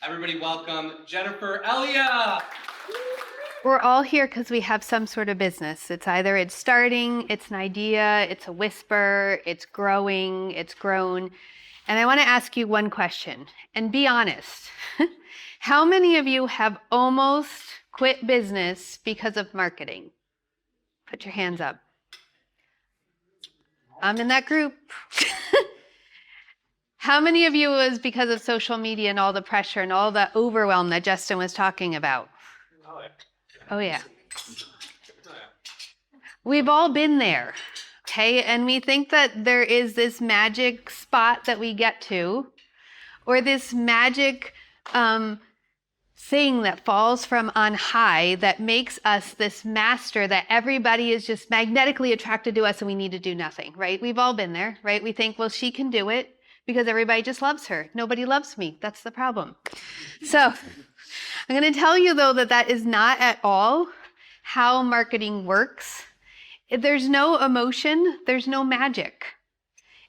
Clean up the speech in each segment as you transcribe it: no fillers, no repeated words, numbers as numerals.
Everybody welcome Jennifer Elia. We're all here because we have some sort of business. It's starting, it's an idea, it's a whisper, it's growing, it's grown. And I want to ask you one question, and be honest. How many of you have almost quit business because of marketing? Put your hands up. I'm in that group. How many of you was because of social media and all the pressure and all the overwhelm that Justin was talking about? Oh yeah. We've all been there, okay? And we think that there is this magic spot that we get to, or this magic thing that falls from on high that makes us this master that everybody is just magnetically attracted to us and we need to do nothing, right? We've all been there, right? We think, well, she can do it because everybody just loves her. Nobody loves me. That's the problem. So I'm going to tell you, though, that is not at all how marketing works. There's no emotion. There's no magic.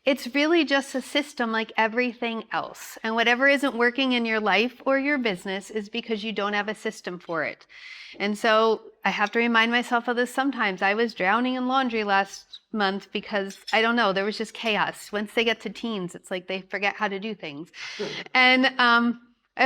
It's really just a system like everything else. And whatever isn't working in your life or your business is because you don't have a system for it. And so I have to remind myself of this sometimes. I was drowning in laundry last month because, I don't know, there was just chaos. Once they get to teens, it's like they forget how to do things. And I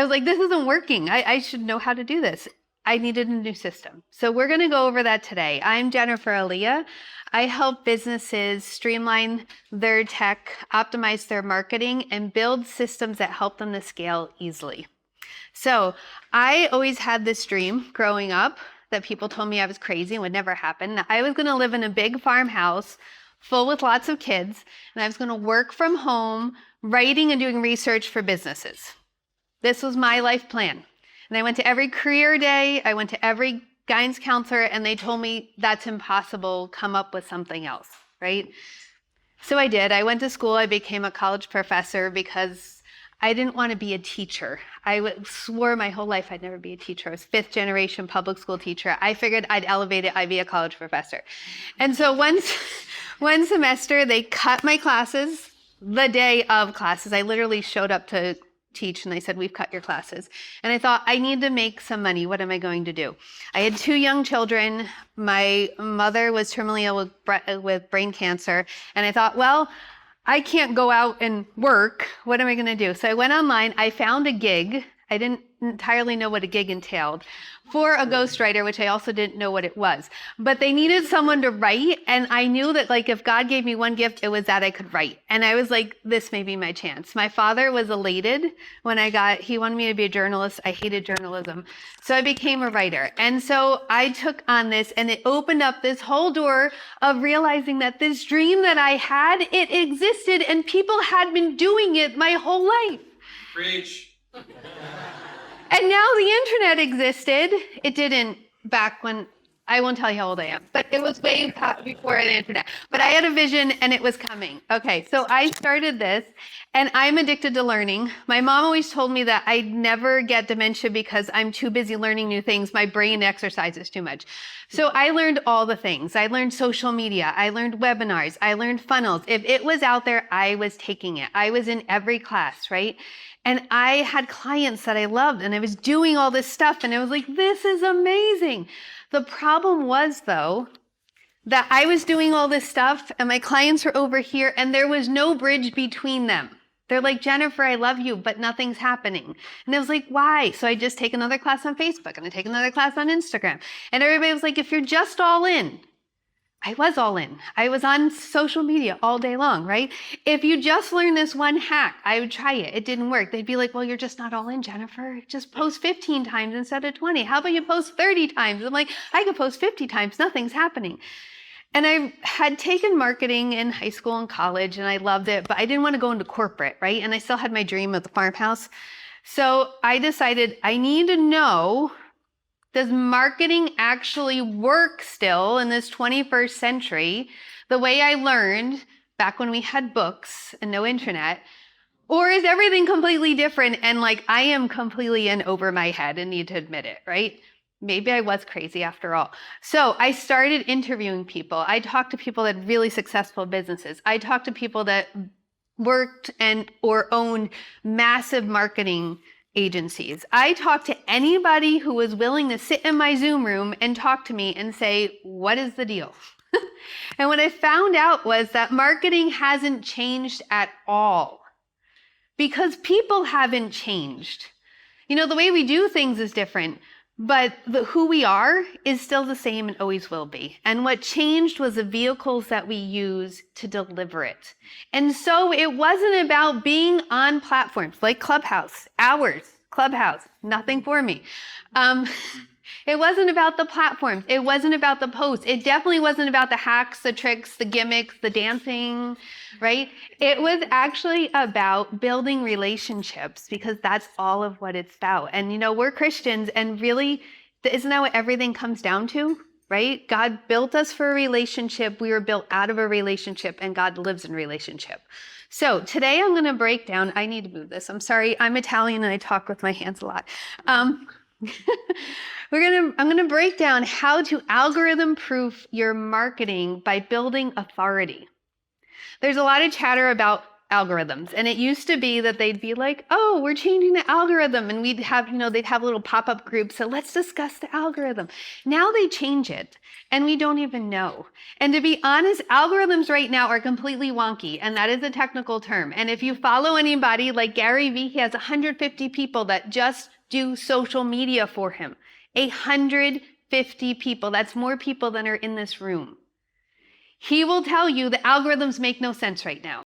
was like, this isn't working. I should know how to do this. I needed a new system. So we're going to go over that today. I'm Jennifer Elia. I help businesses streamline their tech, optimize their marketing, and build systems that help them to scale easily. So I always had this dream growing up that people told me I was crazy and would never happen. I was going to live in a big farmhouse full with lots of kids, and I was going to work from home, writing and doing research for businesses. This was my life plan. And I went to every career day, I went to every guidance counselor, and they told me that's impossible, come up with something else, right? So I did. I went to school, I became a college professor because I didn't want to be a teacher. I swore my whole life I'd never be a teacher. I was 5th generation public school teacher. I figured I'd elevate it, I'd be a college professor. And so one semester, they cut my classes the day of classes. I literally showed up to teach and they said, we've cut your classes. And I thought, I need to make some money. What am I going to do? I had 2 young children. My mother was terminally ill with brain cancer. And I thought, well, I can't go out and work. What am I going to do? So I went online. I found a gig. I didn't entirely know what a gig entailed, for a ghostwriter, which I also didn't know what it was. But they needed someone to write, and I knew that like if God gave me one gift, it was that I could write. And I was like, this may be my chance. My father was elated when he wanted me to be a journalist. I hated journalism. So I became a writer. And so I took on this, and it opened up this whole door of realizing that this dream that I had, it existed, and people had been doing it my whole life. Preach. And now the internet existed. It didn't back when, I won't tell you how old I am, but it was way before the internet. But I had a vision and it was coming. Okay, so I started this and I'm addicted to learning. My mom always told me that I'd never get dementia because I'm too busy learning new things. My brain exercises too much. So I learned all the things. I learned social media. I learned webinars. I learned funnels. If it was out there, I was taking it. I was in every class, right? And I had clients that I loved and I was doing all this stuff and I was like, this is amazing. The problem was though, that I was doing all this stuff and my clients were over here and there was no bridge between them. They're like, Jennifer, I love you, but nothing's happening. And I was like, why? So I just take another class on Facebook and I take another class on Instagram. And everybody was like, if you're just all in, I was all in. I was on social media all day long, right? If you just learn this one hack, I would try it. It didn't work. They'd be like, well, you're just not all in, Jennifer. Just post 15 times instead of 20. How about you post 30 times? I'm like, I could post 50 times. Nothing's happening. And I had taken marketing in high school and college and I loved it, but I didn't want to go into corporate, right? And I still had my dream of the farmhouse. So I decided I need to know, does marketing actually work still in this 21st century the way I learned back when we had books and no internet? Or is everything completely different and like I am completely in over my head and need to admit it, right? Maybe I was crazy after all. So I started interviewing people. I talked to people that had really successful businesses. I talked to people that worked and or owned massive marketing agencies. I talked to anybody who was willing to sit in my Zoom room and talk to me and say, what is the deal? And what I found out was that marketing hasn't changed at all because people haven't changed. You know, the way we do things is different, but who we are is still the same and always will be. And what changed was the vehicles that we use to deliver it. And so it wasn't about being on platforms like Clubhouse, Clubhouse, nothing for me. It wasn't about the platforms. It wasn't about the posts. It definitely wasn't about the hacks, the tricks, the gimmicks, the dancing, right? It was actually about building relationships because that's all of what it's about. And you know, we're Christians and really, isn't that what everything comes down to, right? God built us for a relationship. We were built out of a relationship and God lives in relationship. So today I'm going to break down, I need to move this. I'm sorry, I'm Italian and I talk with my hands a lot. I'm going to break down how to algorithm proof your marketing by building authority. There's a lot of chatter about algorithms, and it used to be that they'd be like, oh, we're changing the algorithm, and we'd have, they'd have little pop-up groups, so let's discuss the algorithm. Now they change it, and we don't even know. And to be honest, algorithms right now are completely wonky, and that is a technical term. And if you follow anybody like Gary Vee, he has 150 people that just do social media for him. 150 people. That's more people than are in this room. He will tell you the algorithms make no sense right now.